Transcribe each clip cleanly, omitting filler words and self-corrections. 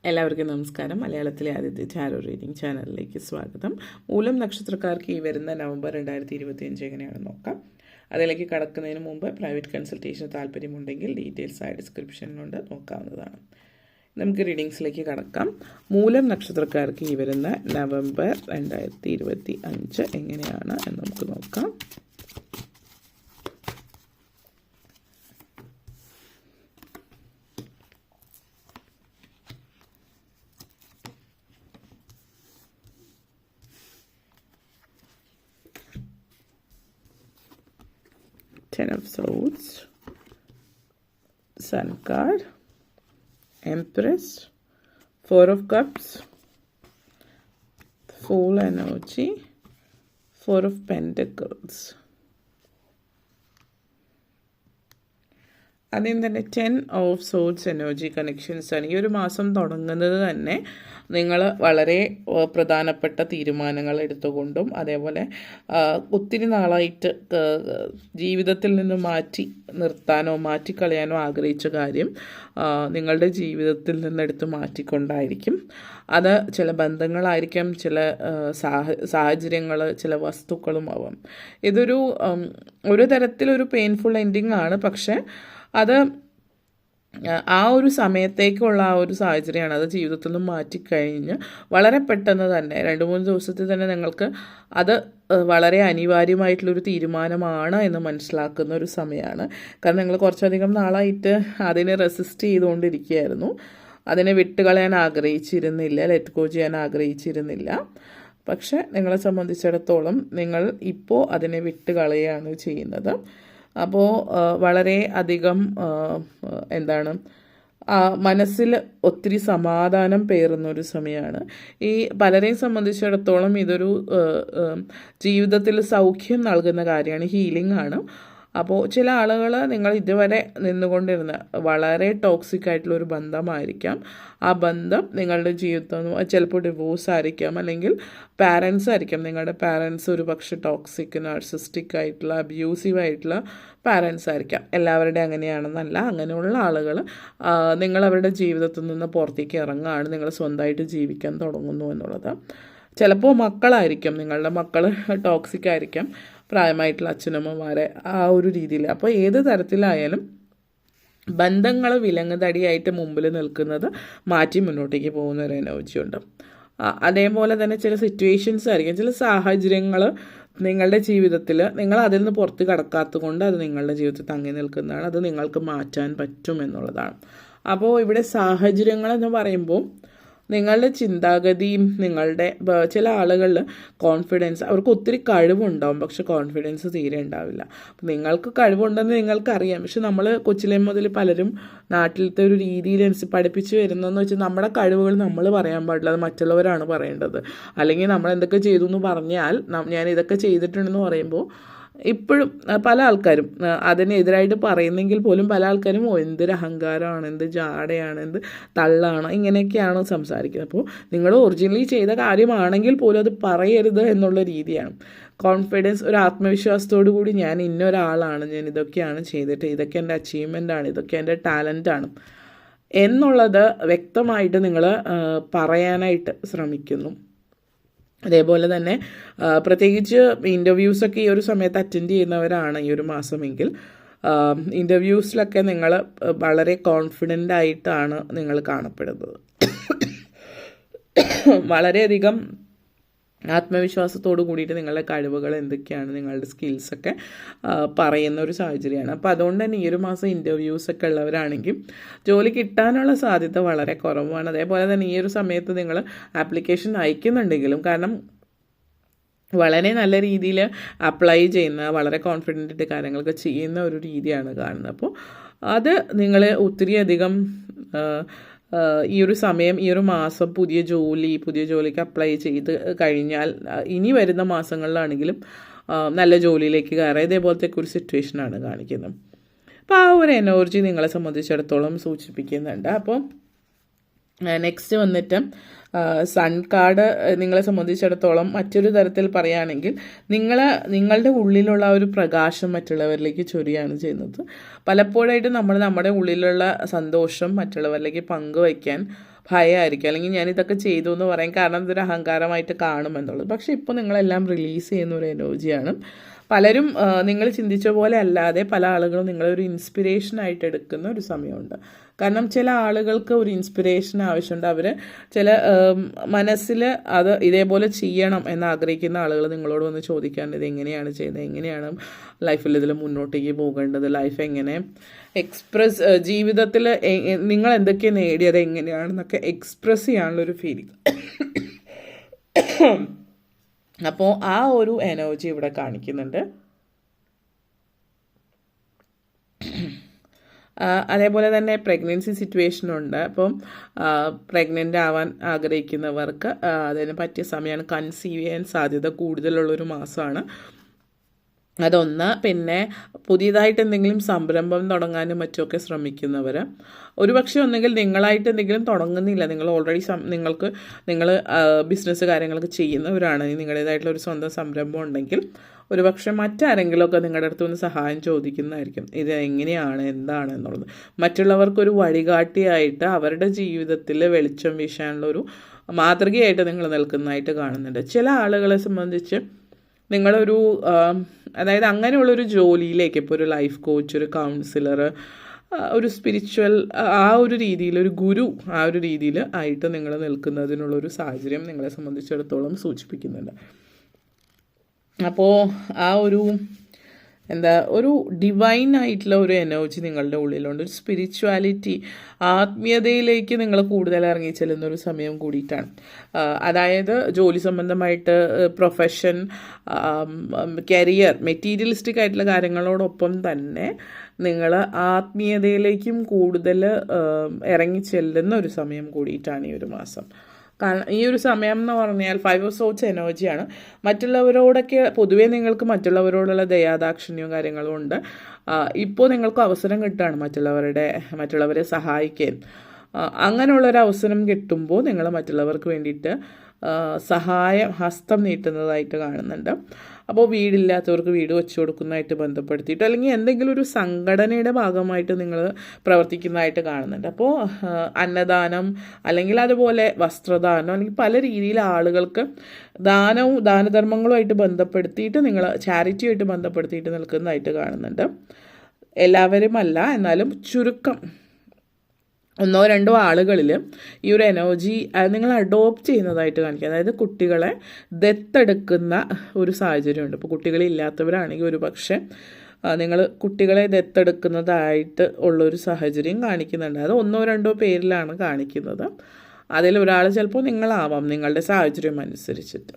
എല്ലാവർക്കും നമസ്കാരം. മലയാളത്തിലെ ആദ്യത്തെ ടാരോ റീഡിംഗ് ചാനലിലേക്ക് സ്വാഗതം. മൂലം നക്ഷത്രക്കാർക്ക് ഈ വരുന്ന നവംബർ 2025 എങ്ങനെയാണെന്ന് നോക്കാം. അതിലേക്ക് കടക്കുന്നതിന് മുമ്പ് പ്രൈവറ്റ് കൺസൾട്ടേഷന് താല്പര്യമുണ്ടെങ്കിൽ ഡീറ്റെയിൽസ് ആയി ഡിസ്ക്രിപ്ഷനിലുണ്ട്, നോക്കാവുന്നതാണ്. നമുക്ക് റീഡിങ്സിലേക്ക് കടക്കാം. മൂലം നക്ഷത്രക്കാർക്ക് ഈ വരുന്ന നവംബർ 2025 എങ്ങനെയാണ് എന്ന് നമുക്ക് നോക്കാം. Ten of Swords, Sun card, Empress, Four of Cups, Fool energy, Four of Pentacles. ആദ്യം തന്നെ 10 ഓഫ് സോഡ്സ് എനർജി കണക്ഷൻസ് ആണ്. ഈ ഒരു മാസം തുടങ്ങുന്നത് തന്നെ നിങ്ങൾ വളരെ പ്രധാനപ്പെട്ട തീരുമാനങ്ങൾ എടുത്തുകൊണ്ടും അതേപോലെ ഒത്തിരി നാളായിട്ട് ജീവിതത്തിൽ നിന്ന് മാറ്റി നിർത്താനോ മാറ്റിക്കളയാനോ ആഗ്രഹിച്ച കാര്യം നിങ്ങളുടെ ജീവിതത്തിൽ നിന്നെടുത്ത് മാറ്റിക്കൊണ്ടായിരിക്കും. അത് ചില ബന്ധങ്ങളായിരിക്കാം, ചില സാഹചര്യങ്ങൾ, ചില വസ്തുക്കളും ആവാം. ഇതൊരു ഒരു തരത്തിലൊരു പെയിൻഫുൾ എൻഡിങ് ആണ്. പക്ഷേ അത് ആ ഒരു സമയത്തേക്കുള്ള ആ ഒരു സാഹചര്യമാണ്. അത് ജീവിതത്തിൽ നിന്ന് മാറ്റിക്കഴിഞ്ഞ് വളരെ പെട്ടെന്ന് തന്നെ 2-3 ദിവസത്തിൽ തന്നെ നിങ്ങൾക്ക് അത് വളരെ അനിവാര്യമായിട്ടുള്ളൊരു തീരുമാനമാണ് എന്ന് മനസ്സിലാക്കുന്ന ഒരു സമയമാണ്. കാരണം നിങ്ങൾ കുറച്ചധികം നാളായിട്ട് അതിനെ റെസിസ്റ്റ് ചെയ്തുകൊണ്ടിരിക്കുകയായിരുന്നു. അതിനെ വിട്ടുകളയാൻ ആഗ്രഹിച്ചിരുന്നില്ല, ലെറ്റ് ഗോ ചെയ്യാൻ ആഗ്രഹിച്ചിരുന്നില്ല. പക്ഷെ നിങ്ങളെ സംബന്ധിച്ചിടത്തോളം നിങ്ങൾ ഇപ്പോൾ അതിനെ വിട്ടുകളയാണ് ചെയ്യുന്നത്. അപ്പോൾ വളരെ അധികം മനസ്സിൽ ഒത്തിരി സമാധാനം പേറുന്നൊരു സമയമാണ്. ഈ പലരെയും സംബന്ധിച്ചിടത്തോളം ഇതൊരു ജീവിതത്തിൽ സൗഖ്യം നൽകുന്ന കാര്യമാണ്, ഹീലിംഗ് ആണ്. അപ്പോൾ ചില ആളുകൾ നിങ്ങൾ ഇതുവരെ നിന്നുകൊണ്ടിരുന്ന വളരെ ടോക്സിക് ആയിട്ടുള്ളൊരു ബന്ധമായിരിക്കാം. ആ ബന്ധം നിങ്ങളുടെ ജീവിതത്തിൽ ചിലപ്പോൾ ഡിവോഴ്സ് ആയിരിക്കാം, അല്ലെങ്കിൽ പാരൻസ് ആയിരിക്കാം. നിങ്ങളുടെ പാരൻസ് ഒരു പക്ഷേ ടോക്സിക്, നാർസിസ്റ്റിക് ആയിട്ടുള്ള, അബ്യൂസീവ് ആയിട്ടുള്ള പാരൻസ് ആയിരിക്കാം. എല്ലാവരുടെയും അങ്ങനെയാണെന്നല്ല. അങ്ങനെയുള്ള ആളുകൾ നിങ്ങളവരുടെ ജീവിതത്തിൽ നിന്ന് പുറത്തേക്ക് ഇറങ്ങുകയാണ്, നിങ്ങൾ സ്വന്തമായിട്ട് ജീവിക്കാൻ തുടങ്ങുന്നു എന്നുള്ളത്. ചിലപ്പോൾ മക്കളായിരിക്കും, നിങ്ങളുടെ മക്കൾ ടോക്സിക് ആയിരിക്കാം, പ്രായമായിട്ടുള്ള അച്ഛനമ്മമാരെ ആ ഒരു രീതിയിൽ. അപ്പോൾ ഏത് തരത്തിലായാലും ബന്ധങ്ങൾ വിലങ്ങുതടിയായിട്ട് മുമ്പിൽ നിൽക്കുന്നത് മാറ്റി മുന്നോട്ടേക്ക് പോകുന്ന ഒരു എനർജി ഉണ്ട്. അതേപോലെ തന്നെ ചില സിറ്റുവേഷൻസ് ആയിരിക്കും, ചില സാഹചര്യങ്ങൾ നിങ്ങളുടെ ജീവിതത്തിൽ നിങ്ങൾ അതിൽ നിന്ന് പുറത്ത് കടക്കാത്തത് കൊണ്ട് അത് നിങ്ങളുടെ ജീവിതത്തിൽ തങ്ങി നിൽക്കുന്നതാണ്. അത് നിങ്ങൾക്ക് മാറ്റാൻ പറ്റും എന്നുള്ളതാണ്. അപ്പോൾ ഇവിടെ സാഹചര്യങ്ങളെന്ന് പറയുമ്പോൾ നിങ്ങളുടെ ചിന്താഗതിയും നിങ്ങളുടെ ചില ആളുകളിൽ കോൺഫിഡൻസ്, അവർക്ക് ഒത്തിരി കഴിവുണ്ടാവും, പക്ഷെ കോൺഫിഡൻസ് തീരെ ഉണ്ടാവില്ല. അപ്പം നിങ്ങൾക്ക് കഴിവുണ്ടെന്ന് നിങ്ങൾക്കറിയാം. പക്ഷെ നമ്മൾ കൊച്ചിലെ മുതൽ പലരും നാട്ടിലത്തെ ഒരു രീതിയിലനുസരിച്ച് പഠിപ്പിച്ച് വരുന്നതെന്ന് വെച്ചാൽ നമ്മുടെ കഴിവുകൾ നമ്മൾ പറയാൻ പാടില്ല, അത് മറ്റുള്ളവരാണ് പറയേണ്ടത്. അല്ലെങ്കിൽ നമ്മൾ എന്തൊക്കെ ചെയ്തു എന്ന് പറഞ്ഞാൽ ഞാൻ ഇതൊക്കെ ചെയ്തിട്ടുണ്ടെന്ന് പറയുമ്പോൾ ഇപ്പോഴും പല ആൾക്കാരും അതിനെതിരായിട്ട് പറയുന്നെങ്കിൽ പോലും പല ആൾക്കാരും എന്തൊരു അഹങ്കാരമാണ്, എന്ത് ജാടയാണ്, എന്ത് തള്ളാണ്, ഇങ്ങനെയൊക്കെയാണ് സംസാരിക്കുന്നത്. അപ്പോൾ നിങ്ങൾ ഒറിജിനലി ചെയ്ത കാര്യമാണെങ്കിൽ പോലും അത് പറയരുത് എന്നുള്ള രീതിയാണ്. കോൺഫിഡൻസ്, ഒരു ആത്മവിശ്വാസത്തോടു കൂടി ഞാൻ ഇന്നൊരാളാണ്, ഞാൻ ഇതൊക്കെയാണ് ചെയ്തിട്ട്, ഇതൊക്കെ എൻ്റെ അച്ചീവ്മെൻ്റാണ്, ഇതൊക്കെ എൻ്റെ ടാലൻ്റാണ് എന്നുള്ളത് വ്യക്തമായിട്ട് നിങ്ങൾ പറയാനായിട്ട് ശ്രമിക്കുന്നു. അതേപോലെ തന്നെ പ്രത്യേകിച്ച് ഇൻ്റർവ്യൂസൊക്കെ ഈ ഒരു സമയത്ത് അറ്റൻഡ് ചെയ്യുന്നവരാണ് ഈ ഒരു മാസമെങ്കിൽ ഇൻ്റർവ്യൂസിലൊക്കെ നിങ്ങൾ വളരെ കോൺഫിഡൻ്റ് ആയിട്ടാണ് നിങ്ങൾ കാണപ്പെടുന്നത്. വളരെയധികം ആത്മവിശ്വാസത്തോട് കൂടിയിട്ട് നിങ്ങളുടെ കഴിവുകൾ എന്തൊക്കെയാണ്, നിങ്ങളുടെ സ്കിൽസൊക്കെ പറയുന്ന ഒരു സാഹചര്യമാണ്. അപ്പോൾ അതുകൊണ്ട് തന്നെ ഈ ഒരു മാസം ഇൻ്റർവ്യൂസൊക്കെ ഉള്ളവരാണെങ്കിൽ ജോലി കിട്ടാനുള്ള സാധ്യത വളരെ കുറവാണ്. അതേപോലെ തന്നെ ഈ ഒരു സമയത്ത് നിങ്ങൾ ആപ്ലിക്കേഷൻ അയക്കുന്നുണ്ടെങ്കിലും, കാരണം വളരെ നല്ല രീതിയിൽ അപ്ലൈ ചെയ്യുന്ന, വളരെ കോൺഫിഡൻ്റ് ആയിട്ട് കാര്യങ്ങളൊക്കെ ചെയ്യുന്ന ഒരു രീതിയാണ് കാണുന്നത്. അപ്പോൾ അത് നിങ്ങളെ ഒത്തിരിയധികം ഈ ഒരു സമയം, ഈ ഒരു മാസം പുതിയ ജോലിക്ക് അപ്ലൈ ചെയ്ത് കഴിഞ്ഞാൽ ഇനി വരുന്ന മാസങ്ങളിലാണെങ്കിലും നല്ല ജോലിയിലേക്ക് കയറാം. ഇതേപോലത്തെ ഒരു സിറ്റുവേഷനാണ് കാണിക്കുന്നത്. അപ്പോൾ ആ ഒരു എനർജി നിങ്ങളെ സംബന്ധിച്ചിടത്തോളം സൂചിപ്പിക്കുന്നുണ്ട്. അപ്പോൾ നെക്സ്റ്റ് വന്നിട്ട് സൺ കാർഡ് നിങ്ങളെ സംബന്ധിച്ചിടത്തോളം മറ്റൊരു തരത്തിൽ പറയുകയാണെങ്കിൽ നിങ്ങളുടെ ഉള്ളിലുള്ള ഒരു പ്രകാശം മറ്റുള്ളവരിലേക്ക് ചൊരിയാണ് ചെയ്യുന്നത്. പലപ്പോഴായിട്ട് നമ്മൾ നമ്മുടെ ഉള്ളിലുള്ള സന്തോഷം മറ്റുള്ളവരിലേക്ക് പങ്കുവയ്ക്കാൻ ഭയമായിരിക്കും, അല്ലെങ്കിൽ ഞാൻ ഇതൊക്കെ ചെയ്തു എന്ന് പറയും, കാരണം ഇതൊരു അഹങ്കാരമായിട്ട് കാണുമെന്നുള്ളത്. പക്ഷേ ഇപ്പോൾ നിങ്ങളെല്ലാം റിലീസ് ചെയ്യുന്ന ഒരു എനർജിയാണ്. പലരും നിങ്ങൾ ചിന്തിച്ച പോലെ അല്ലാതെ പല ആളുകളും നിങ്ങളൊരു ഇൻസ്പിറേഷനായിട്ട് എടുക്കുന്ന ഒരു സമയമുണ്ട്. കാരണം ചില ആളുകൾക്ക് ഒരു ഇൻസ്പിറേഷൻ ആവശ്യമുണ്ട്. അവർ ചില മനസ്സിൽ അത് ഇതേപോലെ ചെയ്യണം എന്ന് ആഗ്രഹിക്കുന്ന ആളുകൾ നിങ്ങളോട് വന്ന് ചോദിക്കാണ്ട് ഇത് എങ്ങനെയാണ് ചെയ്യുന്നത്, എങ്ങനെയാണ് ലൈഫിൽ ഇതിൽ മുന്നോട്ടേക്ക് പോകേണ്ടത്, ലൈഫ് എങ്ങനെ ജീവിതത്തിൽ നിങ്ങൾ എന്തൊക്കെ നേടിയത് എങ്ങനെയാണെന്നൊക്കെ എക്സ്പ്രസ് ചെയ്യാനുള്ളൊരു ഫീലിംഗ്. അപ്പോൾ ആ ഒരു എനർജി ഇവിടെ കാണിക്കുന്നുണ്ട്. അതേപോലെ തന്നെ പ്രഗ്നൻസി സിറ്റുവേഷനുണ്ട്. അപ്പം പ്രഗ്നൻ്റ് ആവാൻ ആഗ്രഹിക്കുന്നവർക്ക് അതിന് പറ്റിയ സമയമാണ്. കൺസീവ് ചെയ്യാൻ സാധ്യത കൂടുതലുള്ളൊരു മാസമാണ് അതൊന്ന്. പിന്നെ പുതിയതായിട്ട് എന്തെങ്കിലും സംരംഭം തുടങ്ങാനും മറ്റുമൊക്കെ ശ്രമിക്കുന്നവർ, ഒരുപക്ഷെ ഒന്നുകിൽ നിങ്ങളായിട്ട് എന്തെങ്കിലും തുടങ്ങുന്നില്ല, നിങ്ങൾ ഓൾറെഡി നിങ്ങൾ ബിസിനസ് കാര്യങ്ങളൊക്കെ ചെയ്യുന്നവരാണ്, നിങ്ങളുടേതായിട്ടുള്ള ഒരു സ്വന്തം സംരംഭം ഉണ്ടെങ്കിൽ ഒരുപക്ഷെ മറ്റാരെങ്കിലുമൊക്കെ നിങ്ങളുടെ അടുത്ത് നിന്ന് സഹായം ചോദിക്കുന്നതായിരിക്കും. ഇത് എങ്ങനെയാണ് എന്താണ് എന്നുള്ളത് മറ്റുള്ളവർക്കൊരു വഴികാട്ടിയായിട്ട് അവരുടെ ജീവിതത്തിൽ വെളിച്ചം വീശാനുള്ള ഒരു മാതൃകയായിട്ട് നിങ്ങൾ നിൽക്കുന്നതായിട്ട് കാണുന്നുണ്ട്. ചില ആളുകളെ സംബന്ധിച്ച് നിങ്ങളൊരു അതായത് അങ്ങനെയുള്ളൊരു ജോലിയിലേക്ക്, ഇപ്പോൾ ഒരു ലൈഫ് കോച്ച്, ഒരു കൗൺസിലർ, ഒരു സ്പിരിച്വൽ ആ ഒരു രീതിയിൽ, ഒരു ഗുരു ആ ഒരു രീതിയിൽ ആയിട്ട് നിങ്ങൾ നിൽക്കുന്നതിനുള്ളൊരു സാഹചര്യം നിങ്ങളെ സംബന്ധിച്ചിടത്തോളം സൂചിപ്പിക്കുന്നുണ്ട്. അപ്പോൾ ആ ഒരു ഒരു ഡിവൈൻ ആയിട്ടുള്ള ഒരു എനർജി നിങ്ങളുടെ ഉള്ളിലുണ്ട്. ഒരു സ്പിരിച്വാലിറ്റി, ആത്മീയതയിലേക്ക് നിങ്ങൾ കൂടുതൽ ഇറങ്ങി ചെല്ലുന്നൊരു സമയം കൂടിയിട്ടാണ്. അതായത് ജോലി സംബന്ധമായിട്ട്, പ്രൊഫഷൻ, കരിയർ, മെറ്റീരിയലിസ്റ്റിക് ആയിട്ടുള്ള കാര്യങ്ങളോടൊപ്പം തന്നെ നിങ്ങൾ ആത്മീയതയിലേക്കും കൂടുതൽ ഇറങ്ങി ചെല്ലുന്ന ഒരു സമയം കൂടിയിട്ടാണ് ഈ ഒരു മാസം. കാരണം ഈ ഒരു സമയം എന്ന് പറഞ്ഞാൽ 5 ഓഫ് സോർട്സ് എനർജിയാണ്. മറ്റുള്ളവരോടൊക്കെ പൊതുവേ നിങ്ങൾക്ക് മറ്റുള്ളവരോടുള്ള ദയാദാക്ഷിണ്യവും കാര്യങ്ങളും ഉണ്ട്. ഇപ്പോൾ നിങ്ങൾക്ക് അവസരം കിട്ടുകയാണ് മറ്റുള്ളവരെ സഹായിക്കാൻ. അങ്ങനെയുള്ളൊരു അവസരം കിട്ടുമ്പോൾ നിങ്ങൾ മറ്റുള്ളവർക്ക് വേണ്ടിയിട്ട് ഹസ്തം നീട്ടുന്നതായിട്ട് കാണുന്നുണ്ട്. അപ്പോൾ വീടില്ലാത്തവർക്ക് വീട് വെച്ച് കൊടുക്കുന്നതായിട്ട് ബന്ധപ്പെടുത്തിയിട്ട്, അല്ലെങ്കിൽ എന്തെങ്കിലും ഒരു സംഘടനയുടെ ഭാഗമായിട്ട് നിങ്ങൾ പ്രവർത്തിക്കുന്നതായിട്ട് കാണുന്നുണ്ട്. അപ്പോൾ അന്നദാനം, അല്ലെങ്കിൽ അതുപോലെ വസ്ത്രദാനം, അല്ലെങ്കിൽ പല രീതിയിൽ ആളുകൾക്ക് ദാനധർമ്മങ്ങളുമായിട്ട് ബന്ധപ്പെടുത്തിയിട്ട് നിങ്ങൾ ചാരിറ്റിയായിട്ട് ബന്ധപ്പെടുത്തിയിട്ട് നിൽക്കുന്നതായിട്ട് കാണുന്നുണ്ട്. എല്ലാവരുമല്ല, എന്നാലും ചുരുക്കം 1-2 ആളുകളിൽ ഈ ഒരു എനർജി നിങ്ങൾ അഡോപ്റ്റ് ചെയ്യുന്നതായിട്ട് കാണിക്കുക. അതായത് കുട്ടികളെ ദത്തെടുക്കുന്ന ഒരു സാഹചര്യമുണ്ട്. ഇപ്പോൾ കുട്ടികളില്ലാത്തവരാണെങ്കിൽ ഒരു പക്ഷേ നിങ്ങൾ കുട്ടികളെ ദത്തെടുക്കുന്നതായിട്ട് ഉള്ളൊരു സാഹചര്യം കാണിക്കുന്നുണ്ട്. അത് 1-2 പേരിലാണ് കാണിക്കുന്നത്. അതിലൊരാൾ ചിലപ്പോൾ നിങ്ങളാവാം, നിങ്ങളുടെ സാഹചര്യം അനുസരിച്ചിട്ട്.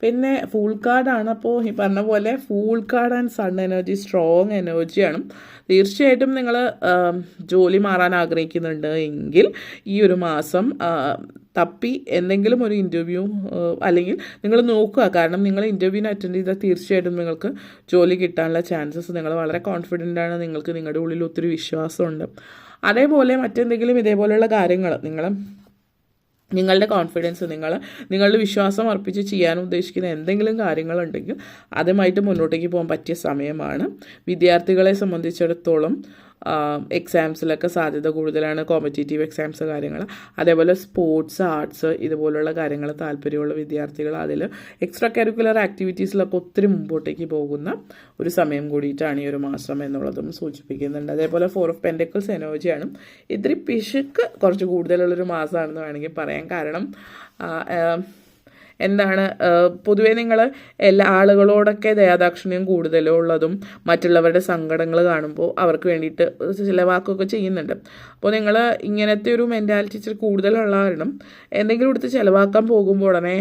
പിന്നെ ഫൂൾ കാർഡാണ്. അപ്പോൾ ഈ പറഞ്ഞ പോലെ fool card and sun energy strong എനർജിയാണ്. തീർച്ചയായിട്ടും നിങ്ങൾ ജോലി മാറാൻ ആഗ്രഹിക്കുന്നുണ്ട് എങ്കിൽ ഈ ഒരു മാസം തപ്പി എന്തെങ്കിലും ഒരു ഇൻ്റർവ്യൂ അല്ലെങ്കിൽ നിങ്ങൾ നോക്കുക. കാരണം നിങ്ങൾ ഇൻ്റർവ്യൂവിന് അറ്റൻഡ് ചെയ്താൽ തീർച്ചയായിട്ടും നിങ്ങൾക്ക് ജോലി കിട്ടാനുള്ള ചാൻസസ്, നിങ്ങൾ വളരെ കോൺഫിഡൻ്റ് ആണ്, നിങ്ങൾക്ക് നിങ്ങളുടെ ഉള്ളിൽ ഒത്തിരി വിശ്വാസമുണ്ട്. അതേപോലെ മറ്റെന്തെങ്കിലും ഇതേപോലെയുള്ള കാര്യങ്ങൾ നിങ്ങളുടെ കോൺഫിഡൻസ്, നിങ്ങളുടെ വിശ്വാസം അർപ്പിച്ച് ചെയ്യാൻ ഉദ്ദേശിക്കുന്ന എന്തെങ്കിലും കാര്യങ്ങളുണ്ടെങ്കിൽ അതുമായിട്ട് മുന്നോട്ടേക്ക് പോകാൻ പറ്റിയ സമയമാണ്. വിദ്യാർത്ഥികളെ സംബന്ധിച്ചിടത്തോളം എക്സാംസിലൊക്കെ സാധ്യത കൂടുതലാണ്, കോമ്പറ്റേറ്റീവ് എക്സാംസ് കാര്യങ്ങൾ. അതേപോലെ സ്പോർട്സ്, ആർട്സ് ഇതുപോലുള്ള കാര്യങ്ങൾ താല്പര്യമുള്ള വിദ്യാർത്ഥികൾ അതിൽ എക്സ്ട്രാ കരിക്കുലർ ആക്ടിവിറ്റീസിലൊക്കെ ഒത്തിരി മുമ്പോട്ടേക്ക് പോകുന്ന ഒരു സമയം കൂടിയിട്ടാണ് ഈ ഒരു മാസം എന്നുള്ളതും സൂചിപ്പിക്കുന്നുണ്ട്. അതേപോലെ 4 ഓഫ് പെൻറ്റക്കിൾസ് എനർജിയാണ്. ഇത്തിരി പിശുക്ക് കുറച്ച് കൂടുതലുള്ളൊരു മാസമാണെന്ന് വേണമെങ്കിൽ പറയാം. കാരണം പൊതുവേ നിങ്ങൾ എല്ലാ ആളുകളോടൊക്കെ ദയാദാക്ഷിണ്യം കൂടുതലുള്ളതും മറ്റുള്ളവരുടെ സങ്കടങ്ങൾ കാണുമ്പോൾ അവർക്ക് വേണ്ടിയിട്ട് ചിലവാക്കുകയൊക്കെ ചെയ്യുന്നുണ്ട്. അപ്പോൾ നിങ്ങൾ ഇങ്ങനത്തെ ഒരു മെൻറ്റാലിറ്റി ഇച്ചിരി കൂടുതലുള്ള കാരണം എന്തെങ്കിലും എടുത്ത് ചിലവാക്കാൻ പോകുമ്പോൾ ഉടനെ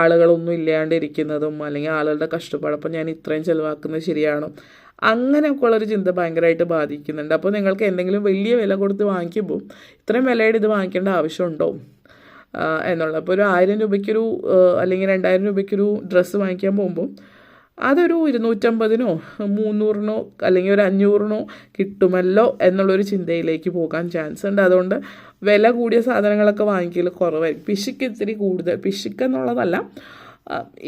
ആളുകളൊന്നും ഇല്ലാണ്ടിരിക്കുന്നതും, അല്ലെങ്കിൽ ആളുകളുടെ കഷ്ടപ്പാടപ്പം ഞാൻ ഇത്രയും ചിലവാക്കുന്നത് ശരിയാണോ, അങ്ങനെയൊക്കെ ഉള്ളൊരു ചിന്ത ഭയങ്കരമായിട്ട് ബാധിക്കുന്നുണ്ട്. അപ്പോൾ നിങ്ങൾക്ക് എന്തെങ്കിലും വലിയ വില കൊടുത്ത് വാങ്ങിക്കുമ്പോൾ ഇത്രയും വിലയുടെ ഇത് വാങ്ങിക്കേണ്ട ആവശ്യമുണ്ടോ എന്നുള്ളത്. അപ്പോൾ ഒരു 1000 രൂപയ്ക്കൊരു അല്ലെങ്കിൽ 2000 രൂപയ്ക്കൊരു ഡ്രസ്സ് വാങ്ങിക്കാൻ പോകുമ്പോൾ അതൊരു 250-നോ 300-നോ അല്ലെങ്കിൽ ഒരു 500-നോ കിട്ടുമല്ലോ എന്നുള്ളൊരു ചിന്തയിലേക്ക് പോകാൻ ചാൻസ് ഉണ്ട്. അതുകൊണ്ട് വില കൂടിയ സാധനങ്ങളൊക്കെ വാങ്ങിക്കൽ കുറവായിരിക്കും. പിശുക്ക് ഇത്തിരി കൂടുതൽ, പിശുക്കെന്നുള്ളതല്ല,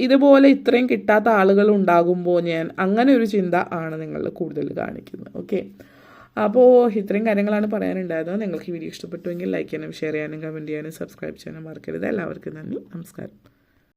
ഇതുപോലെ ഇത്രയും കിട്ടാത്ത ആളുകൾ ഉണ്ടാകുമ്പോൾ അങ്ങനെ ഒരു ചിന്ത ആണ് നിങ്ങൾ കൂടുതൽ കാണിക്കുന്നത്. ഓക്കെ, അപ്പോൾ ഇത്രയും കാര്യങ്ങളാണ് പറയാനുണ്ടായത്. നിങ്ങൾക്ക് ഈ വീഡിയോ ഇഷ്ടപ്പെട്ടുവെങ്കിൽ ലൈക്ക് ചെയ്യാനും ഷെയർ ചെയ്യാനും കമൻറ്റ് ചെയ്യാനും സബ്സ്ക്രൈബ് ചെയ്യാനും മറക്കരുത്. എല്ലാവർക്കും നന്ദി, നമസ്കാരം.